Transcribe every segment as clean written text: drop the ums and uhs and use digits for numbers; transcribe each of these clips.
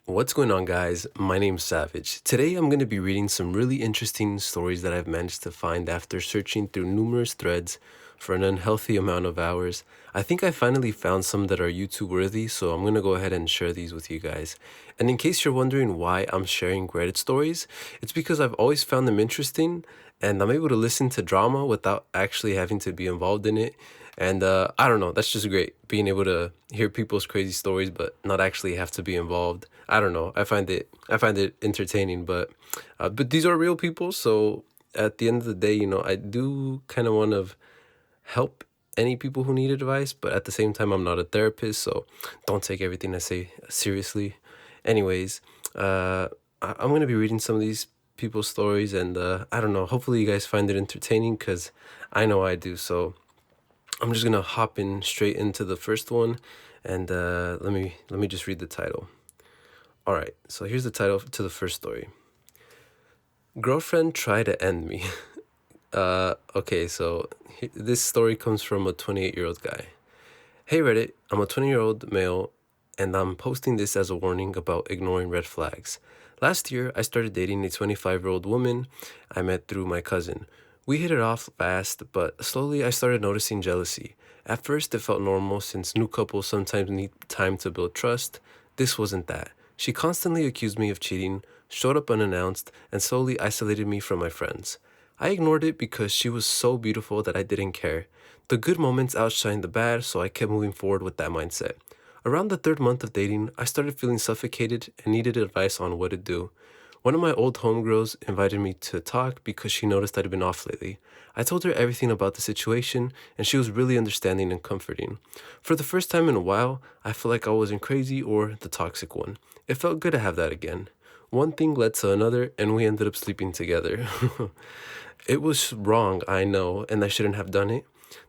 What's going on, guys? My name's Savage. Today I'm going to be reading some really interesting stories that I've managed to find after searching through numerous threads for an unhealthy amount of hours. I think I finally found some that are YouTube worthy, so I'm going to go ahead and share these with you guys. And in case you're wondering why I'm sharing Reddit stories, it's because I've always found them interesting and I'm able to listen to drama without actually having to be involved in it. And I don't know, that's just great being able to hear people's crazy stories, but not actually have to be involved. I don't know. I find it entertaining, but these are real people. So at the end of the day, I do kind of want to help any people who need advice, but at the same time, I'm not a therapist, so don't take everything I say seriously. Anyways, I'm gonna be reading some of these people's stories, and I don't know. Hopefully, you guys find it entertaining, cause I know I do. So I'm just gonna hop in straight into the first one, and let me just read the title. All right, so here's the title to the first story. Girlfriend tried to end me. Okay, so this story comes from a 28-year-old guy. Hey Reddit, I'm a 20-year-old male, and I'm posting this as a warning about ignoring red flags. Last year, I started dating a 25-year-old woman I met through my cousin. We hit it off fast, but slowly I started noticing jealousy. At first, it felt normal since new couples sometimes need time to build trust. This wasn't that. She constantly accused me of cheating, showed up unannounced, and slowly isolated me from my friends. I ignored it because she was so beautiful that I didn't care. The good moments outshined the bad, so I kept moving forward with that mindset. Around the third month of dating, I started feeling suffocated and needed advice on what to do. One of my old homegirls invited me to talk because she noticed I'd been off lately. I told her everything about the situation, and she was really understanding and comforting. For the first time in a while, I felt like I wasn't crazy or the toxic one. It felt good to have that again. One thing led to another, and we ended up sleeping together. It was wrong, I know, and I shouldn't have done it.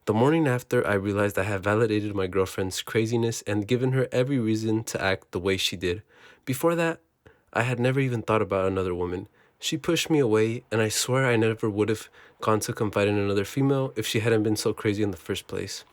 The morning after, I realized I had validated my girlfriend's craziness and given her every reason to act the way she did. Before that, I had never even thought about another woman. She pushed me away, and I swear I never would have gone to confide in another female if she hadn't been so crazy in the first place.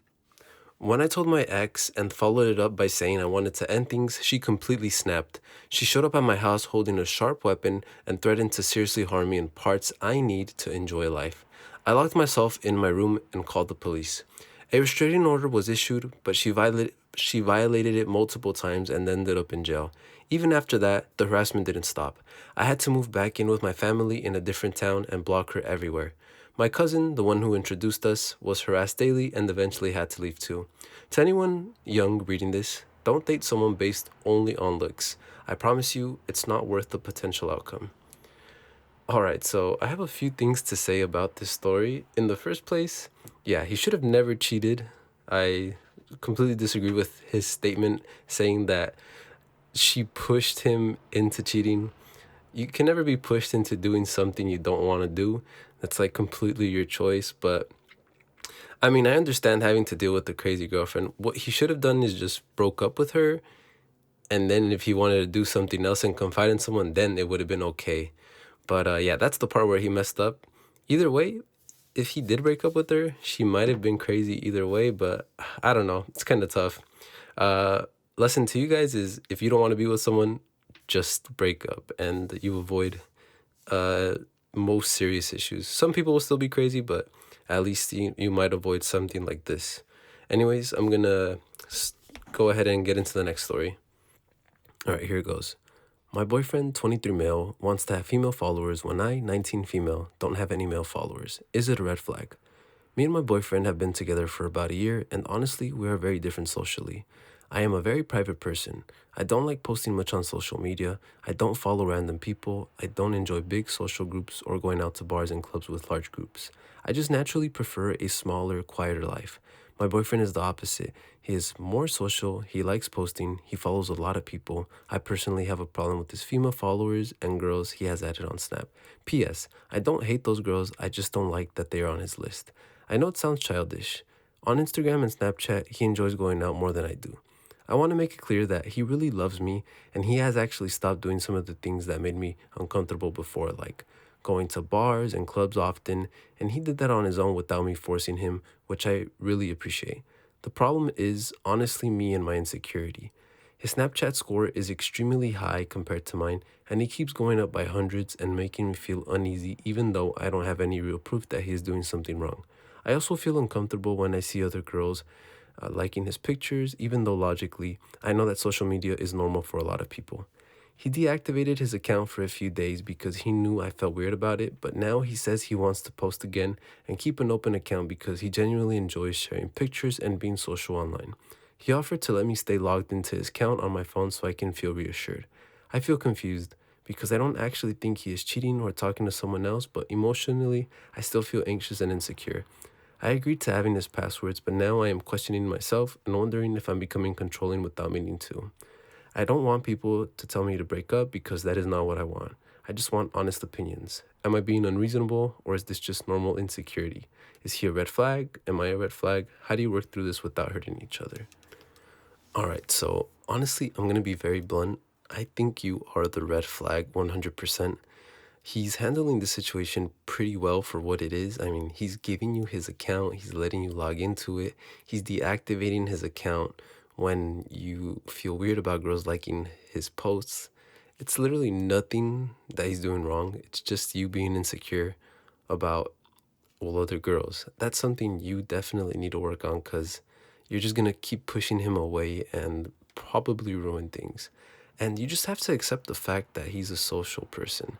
When I told my ex and followed it up by saying I wanted to end things, she completely snapped. She showed up at my house holding a sharp weapon and threatened to seriously harm me in parts I need to enjoy life. I locked myself in my room and called the police. A restraining order was issued, but she violated it multiple times and ended up in jail. Even after that, the harassment didn't stop. I had to move back in with my family in a different town and block her everywhere. My cousin, the one who introduced us, was harassed daily and eventually had to leave too. To anyone young reading this, don't date someone based only on looks. I promise you, it's not worth the potential outcome. Alright, so I have a few things to say about this story. In the first place, yeah, he should have never cheated. I completely disagree with his statement saying that she pushed him into cheating. You can never be pushed into doing something you don't want to do. That's like completely your choice. But I mean, I understand having to deal with a crazy girlfriend. What he should have done is just broke up with her. And then if he wanted to do something else and confide in someone, then it would have been okay. But yeah, that's the part where he messed up. Either way, if he did break up with her, she might have been crazy either way. But I don't know. It's kind of tough. Uh, Lesson to you guys is if you don't want to be with someone, just break up and you avoid uh, most serious issues. Some people will still be crazy, but at least you might avoid something like this. Anyways, I'm gonna go ahead and get into the next story. All right, here it goes. My boyfriend, 23 male, wants to have female followers when I, 19 female, don't have any male followers. Is it a red flag? Me and my boyfriend have been together for about a year, and honestly, we are very different socially. I am a very private person. I don't like posting much on social media. I don't follow random people. I don't enjoy big social groups or going out to bars and clubs with large groups. I just naturally prefer a smaller, quieter life. My boyfriend is the opposite. He is more social, he likes posting, he follows a lot of people. I personally have a problem with his female followers and girls he has added on Snap. P.S. I don't hate those girls, I just don't like that they are on his list. I know it sounds childish. On Instagram and Snapchat, he enjoys going out more than I do. I want to make it clear that he really loves me and he has actually stopped doing some of the things that made me uncomfortable before, like going to bars and clubs often, and he did that on his own without me forcing him, which I really appreciate. The problem is honestly me and my insecurity. His Snapchat score is extremely high compared to mine, and he keeps going up by hundreds and making me feel uneasy even though I don't have any real proof that he is doing something wrong. I also feel uncomfortable when I see other girls liking his pictures, even though logically I know that social media is normal for a lot of people. He deactivated his account for a few days because he knew I felt weird about it, but now he says he wants to post again and keep an open account because he genuinely enjoys sharing pictures and being social online. He offered to let me stay logged into his account on my phone so I can feel reassured. I feel confused because I don't actually think he is cheating or talking to someone else, but emotionally, I still feel anxious and insecure. I agreed to having his passwords, but now I am questioning myself and wondering if I'm becoming controlling without meaning to. I don't want people to tell me to break up because that is not what I want. I just want honest opinions. Am I being unreasonable or is this just normal insecurity? Is he a red flag? Am I a red flag? How do you work through this without hurting each other? All right, so honestly, I'm going to be very blunt. I think you are the red flag 100%. He's handling the situation pretty well for what it is. I mean, he's giving you his account, he's letting you log into it, he's deactivating his account when you feel weird about girls liking his posts. It's literally nothing that he's doing wrong. It's just you being insecure about other girls. That's something you definitely need to work on because you're just gonna keep pushing him away and probably ruin things. And you just have to accept the fact that he's a social person.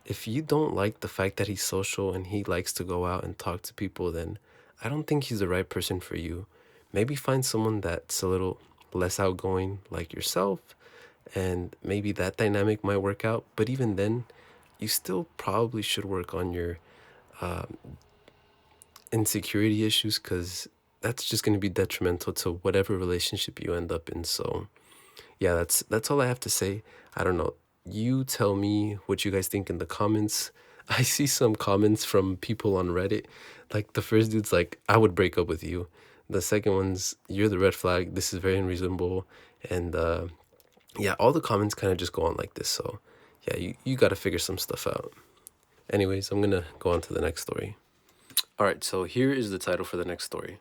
If you don't like the fact that he's social and he likes to go out and talk to people, then I don't think he's the right person for you. Maybe find someone that's a little less outgoing, like yourself, and maybe that dynamic might work out. But even then, you still probably should work on your insecurity issues because that's just going to be detrimental to whatever relationship you end up in. So, yeah, that's all I have to say. I don't know. You tell me what you guys think in the comments. I see some comments from people on Reddit. Like the first dude's like, I would break up with you. The second one's, you're the red flag. This is very unreasonable. And yeah, all the comments kind of just go on like this. So yeah, you got to figure some stuff out. Anyways, I'm going to go on to the next story. All right, so here is the title for the next story.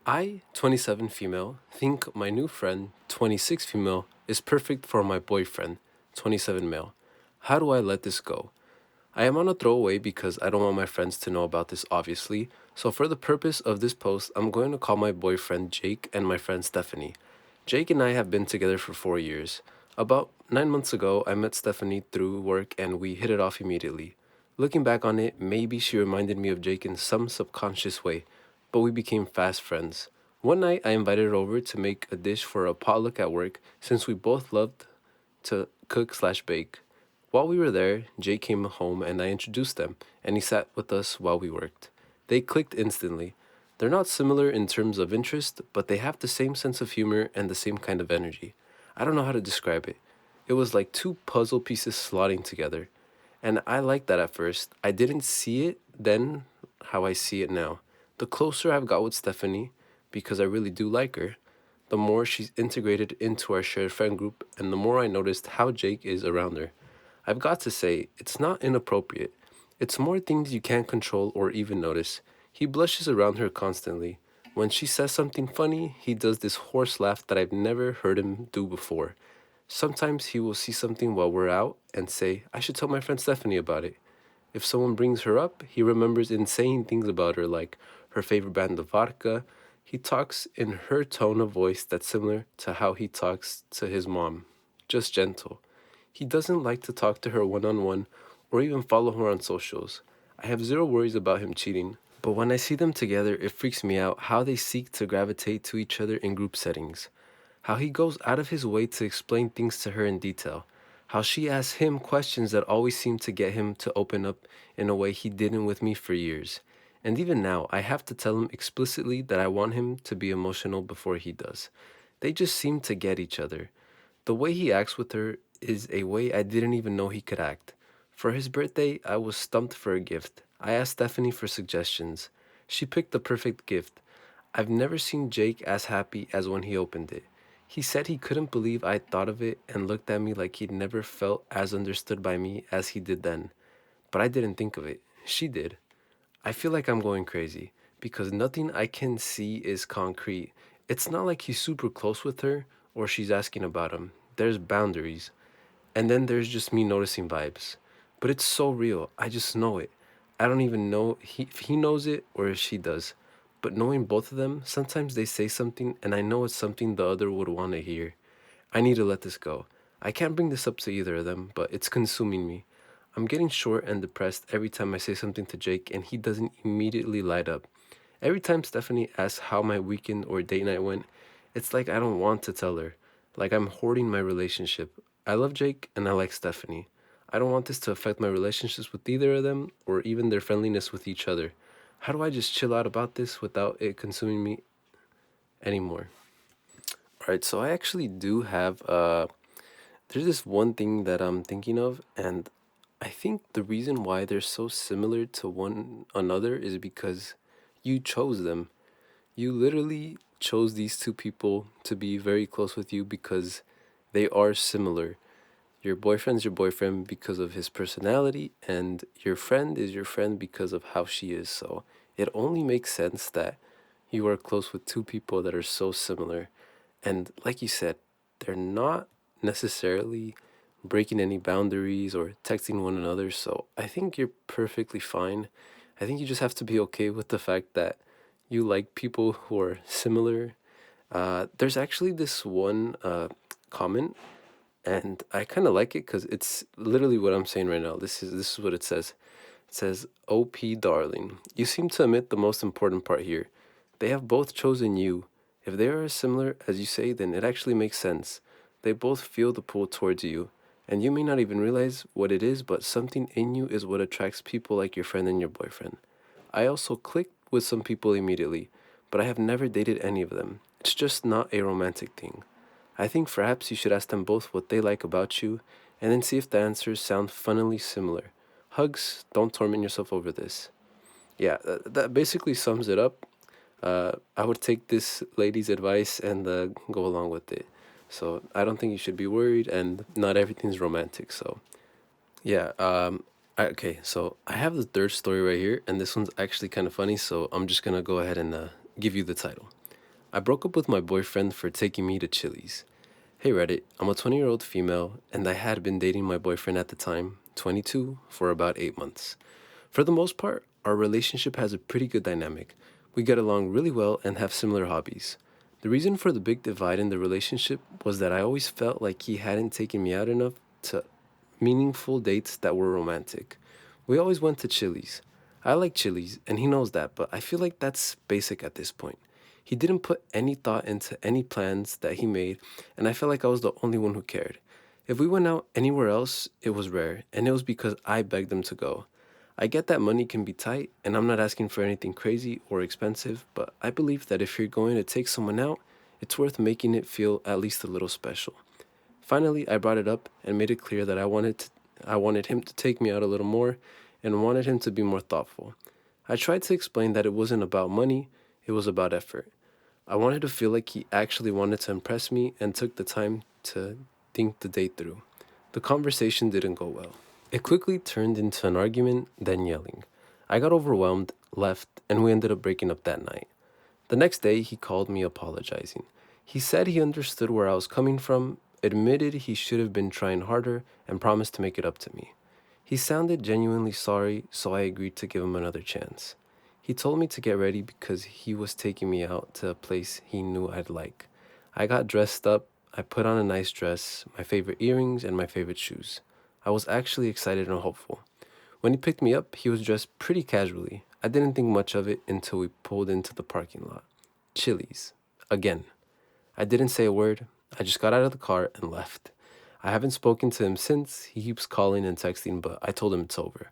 I, 27 female, think my new friend, 26 female, is perfect for my boyfriend, 27 male. How do I let this go? I am on a throwaway because I don't want my friends to know about this, obviously. So, for the purpose of this post, I'm going to call my boyfriend Jake and my friend Stephanie. Jake and I have been together for 4 years. About 9 months ago, I met Stephanie through work and we hit it off immediately. Looking back on it, maybe she reminded me of Jake in some subconscious way, but we became fast friends. One night, I invited her over to make a dish for a potluck at work since we both loved to cook/bake. While we were there, Jay came home and I introduced them, and he sat with us while we worked. They clicked instantly. They're not similar in terms of interest, but they have the same sense of humor and the same kind of energy. I don't know how to describe it. It was like two puzzle pieces slotting together. And I liked that at first. I didn't see it then how I see it now. The closer I've got with Stephanie, because I really do like her, the more she's integrated into our shared friend group, and the more I noticed how Jake is around her. I've got to say, it's not inappropriate. It's more things you can't control or even notice. He blushes around her constantly. When she says something funny, he does this hoarse laugh that I've never heard him do before. Sometimes he will see something while we're out and say, I should tell my friend Stephanie about it. If someone brings her up, he remembers insane things about her, like her favorite brand of vodka. He talks in her tone of voice that's similar to how he talks to his mom, just gentle. He doesn't like to talk to her one on one or even follow her on socials. I have zero worries about him cheating, but when I see them together, it freaks me out how they seek to gravitate to each other in group settings. How he goes out of his way to explain things to her in detail. How she asks him questions that always seem to get him to open up in a way he didn't with me for years. And even now, I have to tell him explicitly that I want him to be emotional before he does. They just seem to get each other. The way he acts with her is a way I didn't even know he could act. For his birthday, I was stumped for a gift. I asked Stephanie for suggestions. She picked the perfect gift. I've never seen Jake as happy as when he opened it. He said he couldn't believe I'd thought of it and looked at me like he'd never felt as understood by me as he did then. But I didn't think of it. She did. I feel like I'm going crazy because nothing I can see is concrete. It's not like he's super close with her or she's asking about him. There's boundaries. And then there's just me noticing vibes. But it's so real. I just know it. I don't even know if he knows it or if she does. But knowing both of them, sometimes they say something and I know it's something the other would want to hear. I need to let this go. I can't bring this up to either of them, but it's consuming me. I'm getting short and depressed every time I say something to Jake and he doesn't immediately light up. Every time Stephanie asks how my weekend or date night went, it's like I don't want to tell her. Like I'm hoarding my relationship. I love Jake and I like Stephanie. I don't want this to affect my relationships with either of them or even their friendliness with each other. How do I just chill out about this without it consuming me anymore? All right, so I actually do have there's this one thing that I'm thinking of, and I think the reason why they're so similar to one another is because you chose them. You literally chose these two people to be very close with you because they are similar. Your boyfriend's your boyfriend because of his personality, and your friend is your friend because of how she is. So it only makes sense that you are close with two people that are so similar. And like you said, they're not necessarily breaking any boundaries or texting one another. So I think you're perfectly fine. I think you just have to be okay with the fact that you like people who are similar. There's actually this one comment, and I kind of like it because it's literally what I'm saying right now. This is what it says. It says, "OP darling, you seem to omit the most important part here. They have both chosen you. If they are as similar as you say, then it actually makes sense. They both feel the pull towards you, and you may not even realize what it is, but something in you is what attracts people like your friend and your boyfriend. I also clicked with some people immediately, but I have never dated any of them. It's just not a romantic thing. I think perhaps you should ask them both what they like about you, and then see if the answers sound funnily similar. Hugs, don't torment yourself over this." Yeah, that basically sums it up. I would take this lady's advice and go along with it. So I don't think you should be worried, and not everything's romantic. So yeah, okay. So I have the third story right here, and this one's actually kind of funny. So I'm just gonna go ahead and give you the title. I broke up with my boyfriend for taking me to Chili's. Hey Reddit, I'm a 20-year-old female, and I had been dating my boyfriend at the time, 22, for about 8 months. For the most part, our relationship has a pretty good dynamic. We get along really well and have similar hobbies. The reason for the big divide in the relationship was that I always felt like he hadn't taken me out enough to meaningful dates that were romantic. We always went to Chili's. I like Chili's, and he knows that, but I feel like that's basic at this point. He didn't put any thought into any plans that he made, and I felt like I was the only one who cared. If we went out anywhere else, it was rare, and it was because I begged him to go. I get that money can be tight, and I'm not asking for anything crazy or expensive, but I believe that if you're going to take someone out, it's worth making it feel at least a little special. Finally, I brought it up and made it clear that I wanted him to take me out a little more and wanted him to be more thoughtful. I tried to explain that it wasn't about money, it was about effort. I wanted to feel like he actually wanted to impress me and took the time to think the date through. The conversation didn't go well. It quickly turned into an argument, then yelling. I got overwhelmed, left, and we ended up breaking up that night. The next day, he called me apologizing. He said he understood where I was coming from, admitted he should have been trying harder, and promised to make it up to me. He sounded genuinely sorry, so I agreed to give him another chance. He told me to get ready because he was taking me out to a place he knew I'd like. I got dressed up, I put on a nice dress, my favorite earrings, and my favorite shoes. I was actually excited and hopeful. When he picked me up, he was dressed pretty casually. I didn't think much of it until we pulled into the parking lot. Chili's. Again. I didn't say a word. I just got out of the car and left. I haven't spoken to him since. He keeps calling and texting, but I told him it's over.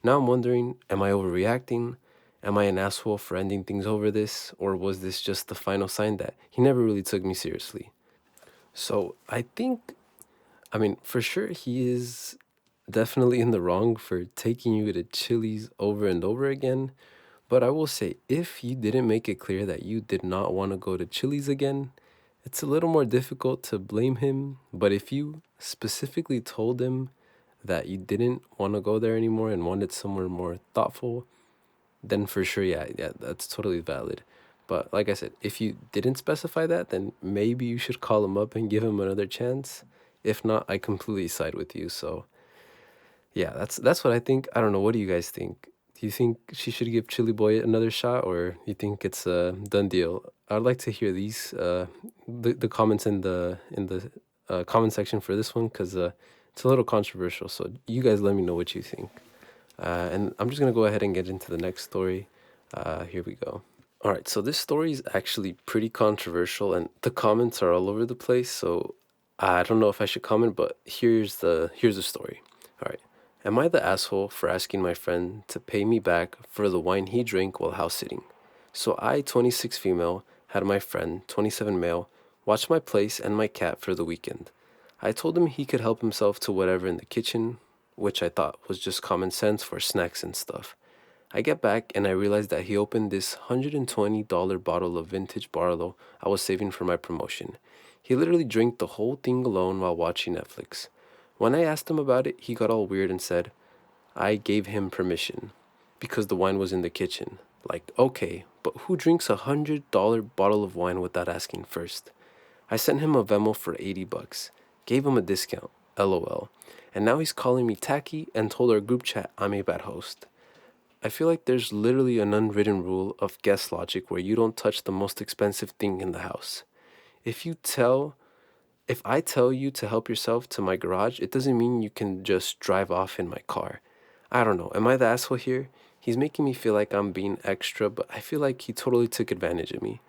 Now I'm wondering, am I overreacting? Am I an asshole for ending things over this? Or was this just the final sign that he never really took me seriously? So I think, I mean, for sure, he is definitely in the wrong for taking you to Chili's over and over again. But I will say, if you didn't make it clear that you did not want to go to Chili's again, it's a little more difficult to blame him. But if you specifically told him that you didn't want to go there anymore and wanted somewhere more thoughtful, then for sure, yeah, that's totally valid. But like I said, if you didn't specify that, then maybe you should call him up and give him another chance. If not, I completely side with you. So yeah, that's what I think. I don't know. What do you guys think? Do you think she should give Chili Boy another shot, or you think it's a done deal? I'd like to hear these the comments in the comment section for this one, because it's a little controversial. So you guys let me know what you think. And I'm just gonna go ahead and get into the next story. Here we go. All right, so this story is actually pretty controversial, and the comments are all over the place. So I don't know if I should comment, but here's the story. All right, am I the asshole for asking my friend to pay me back for the wine he drank while house sitting? So I, 26 female, had my friend, 27 male, watch my place and my cat for the weekend. I told him he could help himself to whatever in the kitchen, which I thought was just common sense for snacks and stuff. I get back and I realize that he opened this $120 bottle of vintage Barlow I was saving for my promotion. He literally drank the whole thing alone while watching Netflix. When I asked him about it, he got all weird and said, I gave him permission because the wine was in the kitchen. Like, okay, but who drinks $100 bottle of wine without asking first? I sent him a Venmo for 80 bucks, gave him a discount, lol. And now he's calling me tacky and told our group chat I'm a bad host. I feel like there's literally an unwritten rule of guest logic where you don't touch the most expensive thing in the house. If you tell if I tell you to help yourself to my garage, it doesn't mean you can just drive off in my car. I don't know. Am I the asshole here? He's making me feel like I'm being extra, but I feel like he totally took advantage of me.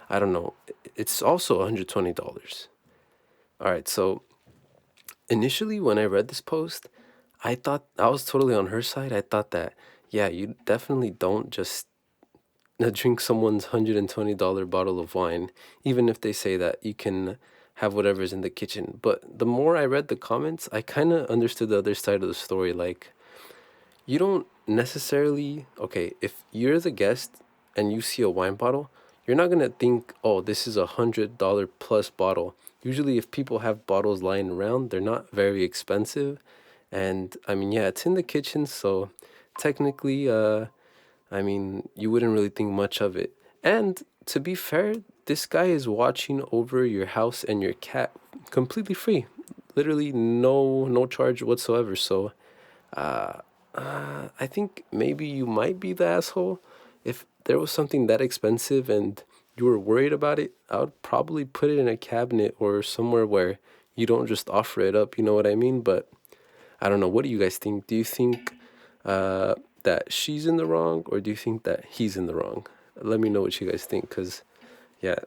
I don't know. It's also $120. All right, so initially when I read this post, I thought I was totally on her side. I thought that, yeah, you definitely don't just drink someone's $120 bottle of wine, even if they say that you can have whatever's in the kitchen. But the more I read the comments, I kind of understood the other side of the story. Like, you don't necessarily, okay, if you're the guest and you see a wine bottle, you're not gonna think, oh, this is $100 plus bottle. Usually, if people have bottles lying around, they're not very expensive. And I mean, yeah, it's in the kitchen, so technically, I mean, you wouldn't really think much of it. And to be fair, this guy is watching over your house and your cat completely free. Literally no charge whatsoever. So I think maybe you might be the asshole. If there was something that expensive and you were worried about it, I would probably put it in a cabinet or somewhere where you don't just offer it up, you know what I mean? But I don't know. What do you guys think? Do you think that she's in the wrong, or do you think that he's in the wrong? Let me know what you guys think, because, yeah,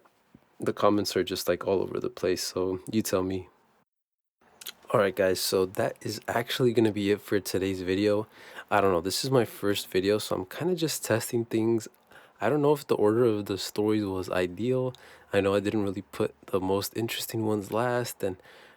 the comments are just like all over the place. So you tell me. All right, guys. So that is actually going to be it for today's video. I don't know. This is my first video, so I'm kind of just testing things. I don't know if the order of the stories was ideal. I know I didn't really put the most interesting ones last, and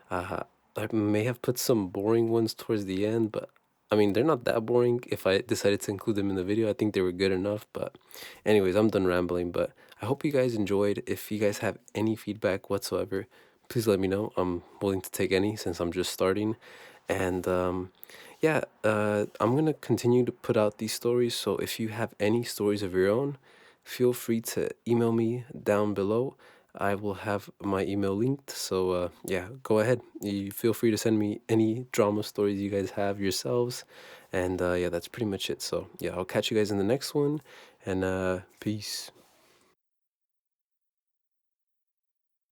uh, I may have put some boring ones towards the end, but I mean, they're not that boring. If I decided to include them in the video, I think they were good enough. But anyways, I'm done rambling, but I hope you guys enjoyed. If you guys have any feedback whatsoever, please let me know. I'm willing to take any since I'm just starting. And yeah, I'm gonna continue to put out these stories. So if you have any stories of your own, feel free to email me down below. I will have my email linked. So yeah, go ahead. You feel free to send me any drama stories you guys have yourselves. And yeah, that's pretty much it. So yeah, I'll catch you guys in the next one. And peace.